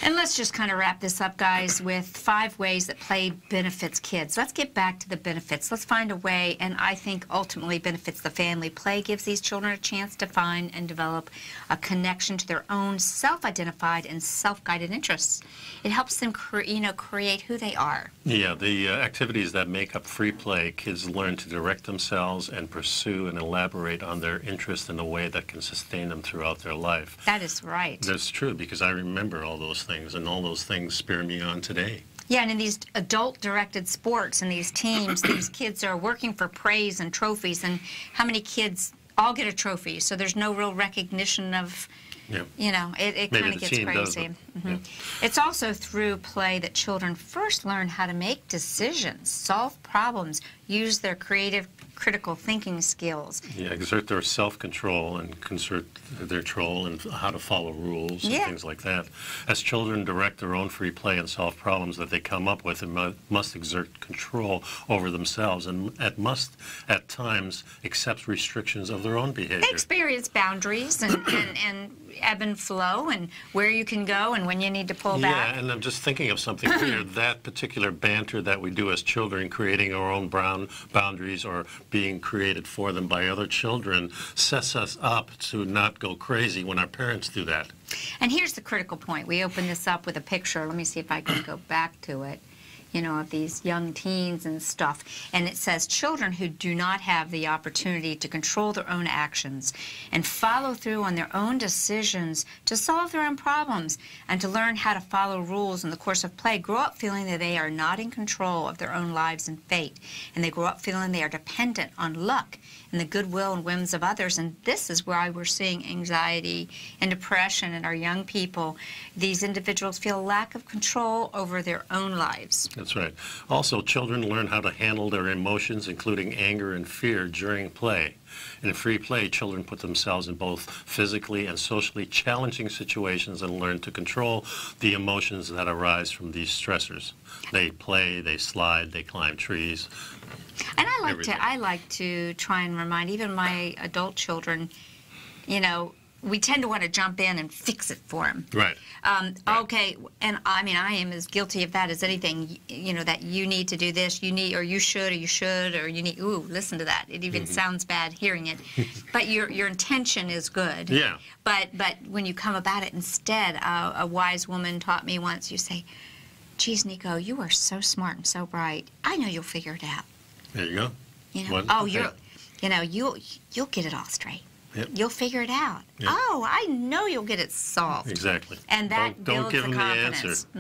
And let's just kind of wrap this up, guys, with 5 ways that play benefits kids. Let's get back to the benefits. Let's find a way, and I think ultimately benefits the family. Play gives these children a chance to find and develop a connection to their own self-identified and self-guided interests. It helps them create who they are. Yeah, the activities that make up free play, kids learn to direct themselves and pursue and elaborate on their interests in a way that can sustain them throughout their life. That is right. That's true, because I remember all those things, and all those things spur me on today. Yeah, and in these adult-directed sports and these teams, these kids are working for praise and trophies, and how many kids all get a trophy, so there's no real recognition of, it kind of gets crazy. It's also through play that children first learn how to make decisions, solve problems, use their creative, critical thinking skills. Yeah, exert their self-control and exert their control and how to follow rules and things like that. As children direct their own free play and solve problems that they come up with, and must exert control over themselves, and at times accept restrictions of their own behavior. They experience boundaries and ebb and flow, and where you can go and when you need to pull back. Yeah, and I'm just thinking of something here. That particular banter that we do as children, creating our own boundaries or being created for them by other children, sets us up to not go crazy when our parents do that. And here's the critical point. We open this up with a picture. Let me see if I can go back to it. Of these young teens and stuff. And it says, children who do not have the opportunity to control their own actions and follow through on their own decisions to solve their own problems and to learn how to follow rules in the course of play grow up feeling that they are not in control of their own lives and fate. And they grow up feeling they are dependent on luck and the goodwill and whims of others. And this is why we're seeing anxiety and depression in our young people. These individuals feel a lack of control over their own lives. That's right. Also, children learn how to handle their emotions, including anger and fear, during play. In free play, children put themselves in both physically and socially challenging situations and learn to control the emotions that arise from these stressors. They play, they slide, they climb trees. And I like to try and remind even my adult children, we tend to want to jump in and fix it for them. Right. Okay, and I mean, I am as guilty of that as anything, that you need to do this, you need, or you should, or you need, ooh, listen to that. It even sounds bad hearing it. But your intention is good. Yeah. But when you come about it instead, a wise woman taught me once, you say, geez, Nico, you are so smart and so bright. I know you'll figure it out. There you go. You'll get it all straight. Yep. You'll figure it out. Yep. Oh, I know you'll get it solved. Exactly. And that don't builds give the them confidence. the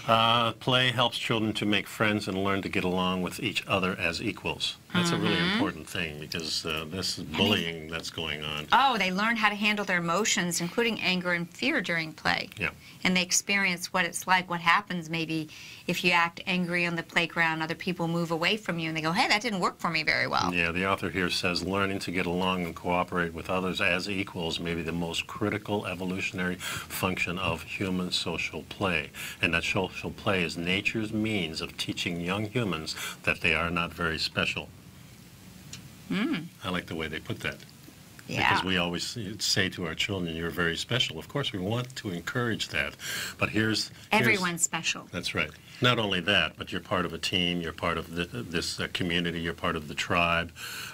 answer. Play helps children to make friends and learn to get along with each other as equals. That's a really important thing, because this is bullying that's going on. Oh, they learn how to handle their emotions, including anger and fear during play. Yeah. And they experience what it's like, what happens maybe if you act angry on the playground, other people move away from you and they go, hey, that didn't work for me very well. Yeah, the author here says learning to get along and cooperate with others as equals may be the most critical evolutionary function of human social play, and that social play is nature's means of teaching young humans that they are not very special. I like the way they put that. Yeah. Because we always say to our children, you're very special. Of course, we want to encourage that. But everyone's special. That's right. Not only that, but you're part of a team, you're part of this community, you're part of the tribe.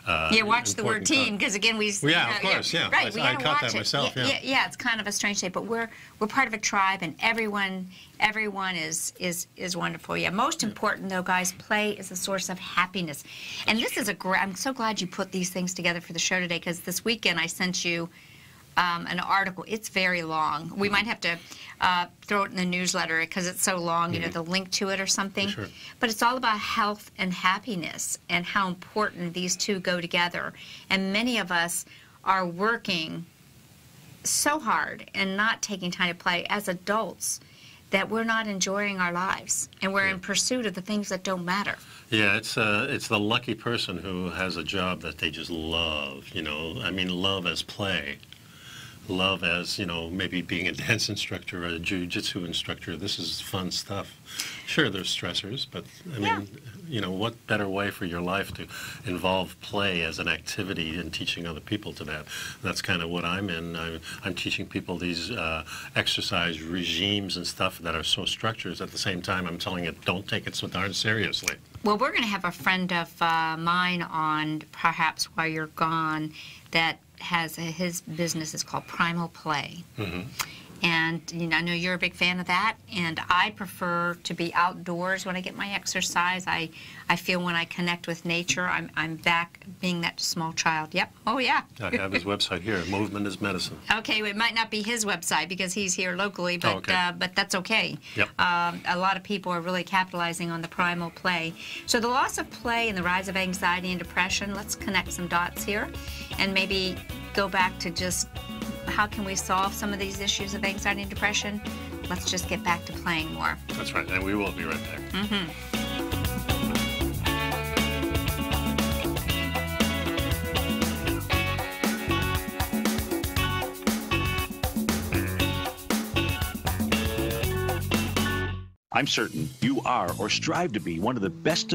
Watch the word team, because again, of course, yeah. Right, I caught that myself, yeah, it's kind of a strange thing, but we're part of a tribe, and everyone is wonderful. Yeah, most important, though, guys, play is a source of happiness. And this is I'm so glad you put these things together for the show today, because this weekend I sent you an article. It's very long. We might have to throw it in the newsletter because it's so long, the link to it or something. Sure. But it's all about health and happiness and how important these two go together. And many of us are working so hard and not taking time to play as adults that we're not enjoying our lives, and we're in pursuit of the things that don't matter. Yeah, it's the lucky person who has a job that they just love, I mean, love as play. love as, you know, maybe being a dance instructor or a jiu-jitsu instructor. This is fun stuff. Sure, there's stressors, but I mean, you know, what better way for your life to involve play as an activity and teaching other people to that? That's kind of what I'm in. I'm teaching people these exercise regimes and stuff that are so structured. At the same time, I'm telling it, don't take it so darn seriously. Well, we're going to have a friend of mine on, perhaps while you're gone, that has his business is called Primal Play. Mm-hmm. And you know, I know you're a big fan of that, and I prefer to be outdoors when I get my exercise. I feel when I connect with nature, I'm back being that small child. Yep. Oh, yeah. I have his website here, Movement is Medicine. Okay, well, it might not be his website because he's here locally, but but that's okay. Yep. A lot of people are really capitalizing on the primal play. So the loss of play and the rise of anxiety and depression, let's connect some dots here and maybe go back to just how can we solve some of these issues of anxiety and depression? Let's just get back to playing more. That's right, and we will be right back. Mm-hmm. I'm certain you are or strive to be one of the best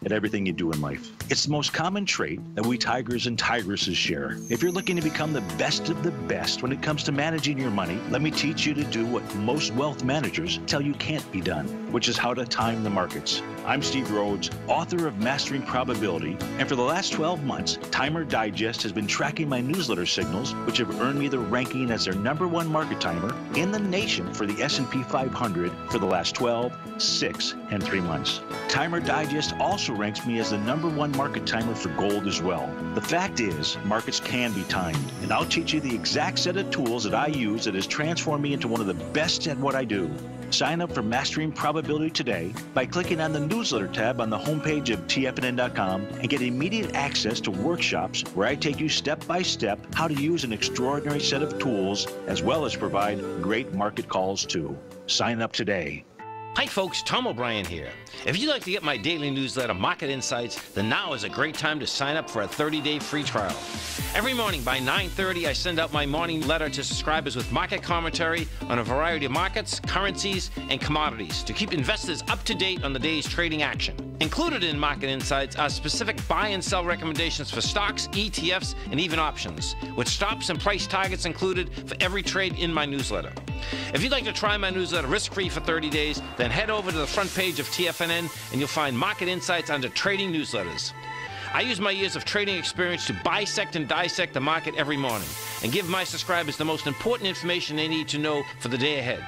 at everything you do in life. It's the most common trait that we tigers and tigresses share. If you're looking to become the best of the best when it comes to managing your money, let me teach you to do what most wealth managers tell you can't be done, which is how to time the markets. I'm Steve Rhodes, author of Mastering Probability, and for the last 12 months, Timer Digest has been tracking my newsletter signals, which have earned me the ranking as their #1 market timer in the nation for the S&P 500 for the last 12, 6, and 3 months. Timer Digest also ranks me as the #1 market timer for gold as well. The fact is, markets can be timed, and I'll teach you the exact set of tools that I use that has transformed me into one of the best at what I do. Sign up for Mastering Probability today by clicking on the newsletter tab on the homepage of TFNN.com and get immediate access to workshops where I take you step by step how to use an extraordinary set of tools as well as provide great market calls too. Sign up today. Hi folks, Tom O'Brien here. If you'd like to get my daily newsletter, Market Insights, then now is a great time to sign up for a 30-day free trial. Every morning by 9:30, I send out my morning letter to subscribers with market commentary on a variety of markets, currencies, and commodities to keep investors up to date on the day's trading action. Included in Market Insights are specific buy and sell recommendations for stocks, ETFs, and even options, with stops and price targets included for every trade in my newsletter. If you'd like to try my newsletter risk-free for 30 days, then head over to the front page of TFNN and you'll find Market Insights under Trading Newsletters. I use my years of trading experience to bisect and dissect the market every morning and give my subscribers the most important information they need to know for the day ahead.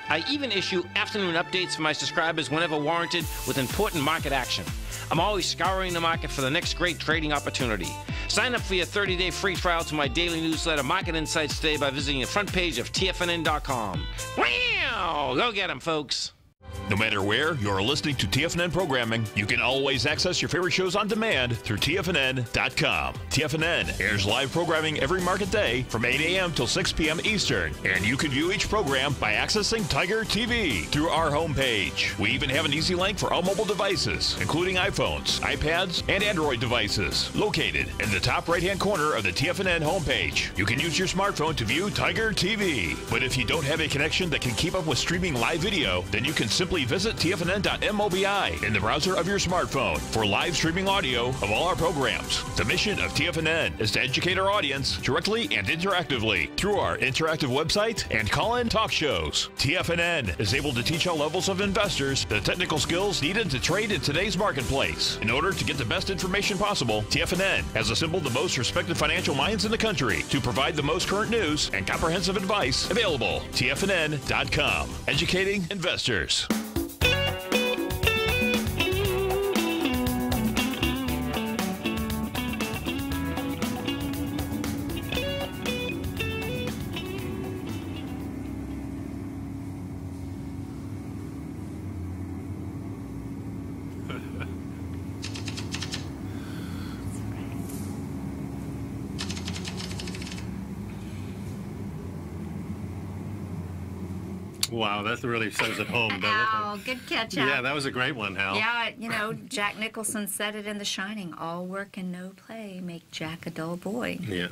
I even issue afternoon updates for my subscribers whenever warranted with important market action. I'm always scouring the market for the next great trading opportunity. Sign up for your 30-day free trial to my daily newsletter, Market Insights, today by visiting the front page of TFNN.com. Wow! Go get 'em, folks. No matter where you're listening to TFNN programming, you can always access your favorite shows on demand through TFNN.com. TFNN airs live programming every market day from 8 a.m. till 6 p.m. Eastern, and you can view each program by accessing Tiger TV through our homepage. We even have an easy link for all mobile devices, including iPhones, iPads, and Android devices, located in the top right-hand corner of the TFNN homepage. You can use your smartphone to view Tiger TV, but if you don't have a connection that can keep up with streaming live video, then you can simply visit TFNN.mobi in the browser of your smartphone for live streaming audio of all our programs. The mission of TFNN is to educate our audience directly and interactively through our interactive website and call-in talk shows. TFNN is able to teach all levels of investors the technical skills needed to trade in today's marketplace. In order to get the best information possible, TFNN has assembled the most respected financial minds in the country to provide the most current news and comprehensive advice available. TFNN.com, educating investors. Wow, that really says it home, doesn't it? Al, good catch up. Yeah, that was a great one, Hal. Yeah, you know, Jack Nicholson said it in The Shining, all work and no play make Jack a dull boy. Yeah.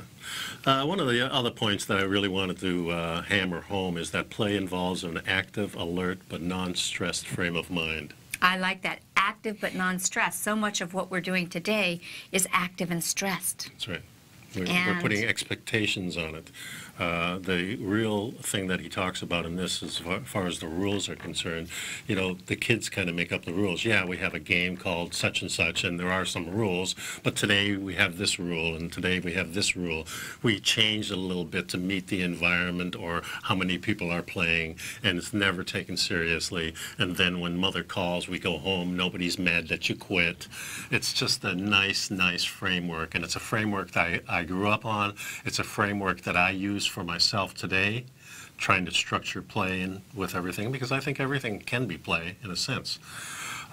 One of the other points that I really wanted to hammer home is that play involves an active, alert, but non-stressed frame of mind. I like that. Active but non-stressed. So much of what we're doing today is active and stressed. That's right. We're putting expectations on it. The real thing that he talks about in this, as far as the rules are concerned, you know, the kids kind of make up the rules. Yeah, we have a game called such and such, and there are some rules, but today we have this rule, and today we have this rule. We change it a little bit to meet the environment or how many people are playing, and it's never taken seriously. And then when mother calls, we go home, nobody's mad that you quit. It's just a nice, nice framework, and it's a framework that I grew up on. It's a framework that I use for myself today, trying to structure play in with everything, because I think everything can be play in a sense.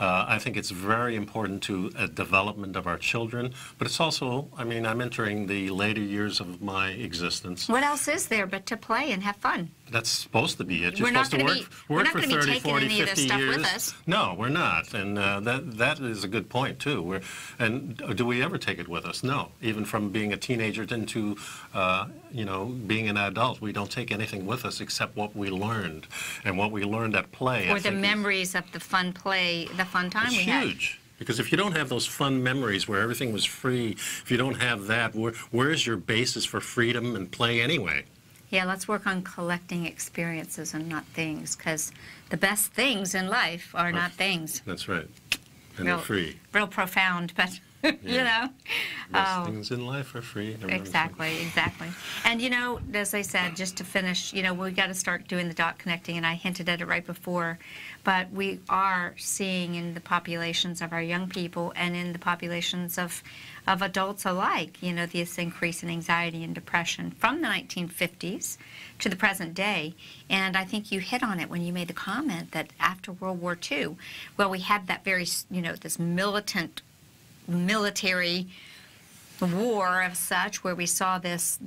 I think it's very important to a development of our children, but it's also, I mean, I'm entering the later years of my existence. What else is there but to play and have fun? That's supposed to be it. You're We're not supposed going to work for 30, 40, 50 years. With us. No, we're not, and that is a good point too. And do we ever take it with us? No. Even from being a teenager into, you know, being an adult, we don't take anything with us except what we learned, and what we learned at play. Or the memories of the fun play, the fun time we had. It's huge. Because if you don't have those fun memories where everything was free, if you don't have that, where's your basis for freedom and play anyway? Yeah, let's work on collecting experiences and not things, because the best things in life are not things. That's right. And they're free. Real profound, but, you know. Best things in life are free. Exactly, exactly. And, you know, as I said, just to finish, you know, we've got to start doing the dot connecting, and I hinted at it right before, but we are seeing in the populations of our young people and in the populations of adults alike, you know, this increase in anxiety and depression from the 1950s to the present day. And I think you hit on it when you made the comment that after World War II, well, we had that very, you know, this military war of such, where we saw this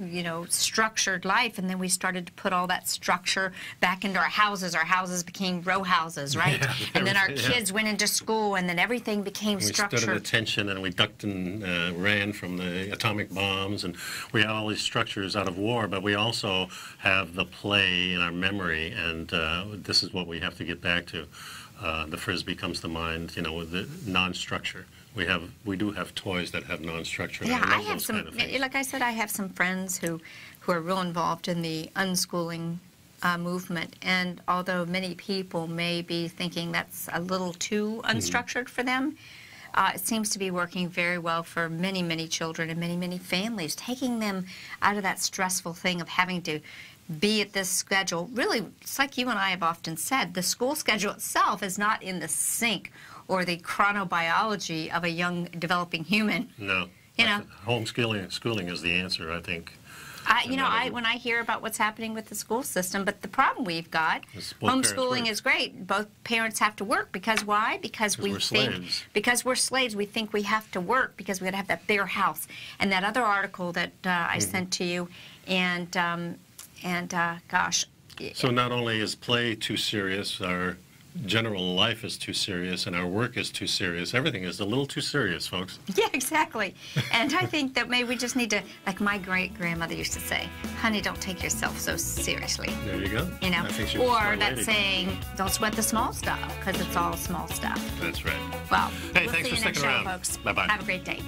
you know, structured life, and then we started to put all that structure back into our houses. Our houses became row houses, right? Yeah, and then our kids went into school, and then everything became structured. We stood at attention, and we ducked and ran from the atomic bombs, and we had all these structures out of war, but we also have the play in our memory, and this is what we have to get back to. The Frisbee comes to mind, you know, with the non-structure. We do have toys that have non-structure. Yeah, I have some, like I said, I have some friends who are real involved in the unschooling movement, and although many people may be thinking that's a little too unstructured for them, it seems to be working very well for many, many children and many, many families, taking them out of that stressful thing of having to be at this schedule. Really, it's like you and I have often said, the school schedule itself is not in the sync or the chronobiology of a young developing human. No. You know, schooling is the answer, I think. When I hear about what's happening with the school system, but the problem we've got, homeschooling is great. Both parents have to work, because why? Because we're slaves. We think we have to work because we got to have that bigger house. And that other article that I sent to you, and gosh. So not only is play too serious, our general life is too serious, and our work is too serious. Everything is a little too serious, folks. Yeah, exactly. And I think that maybe we just need to, like my great-grandmother used to say, honey, don't take yourself so seriously. There you go. You know, or that saying, don't sweat the small stuff, because it's all small stuff. That's right. Well, hey, we'll thanks see for you next sticking around, folks. Bye-bye. Have a great day.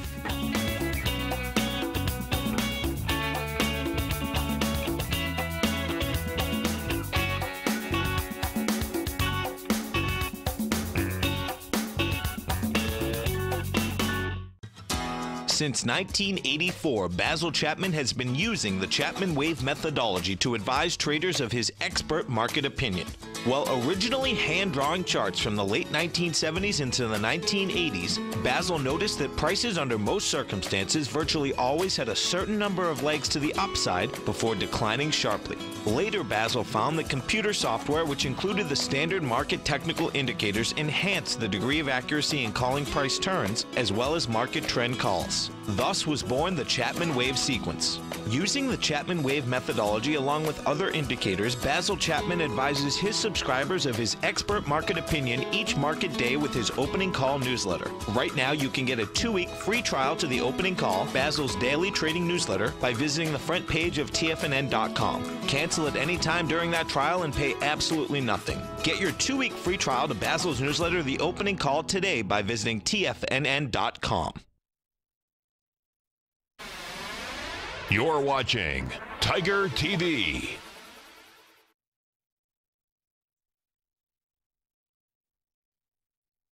Since 1984, Basil Chapman has been using the Chapman Wave methodology to advise traders of his expert market opinion. While originally hand-drawing charts from the late 1970s into the 1980s, Basil noticed that prices under most circumstances virtually always had a certain number of legs to the upside before declining sharply. Later, Basil found that computer software, which included the standard market technical indicators, enhanced the degree of accuracy in calling price turns, as well as market trend calls. Thus was born the Chapman Wave sequence. Using the Chapman Wave methodology along with other indicators, Basil Chapman advises his subscribers of his expert market opinion each market day with his opening call newsletter. Right now, you can get a 2-week free trial to the opening call, Basil's daily trading newsletter, by visiting the front page of TFNN.com. Cancel at any time during that trial and pay absolutely nothing. Get your 2-week free trial to Basil's newsletter, The Opening Call, today by visiting TFNN.com. You're watching Tiger TV.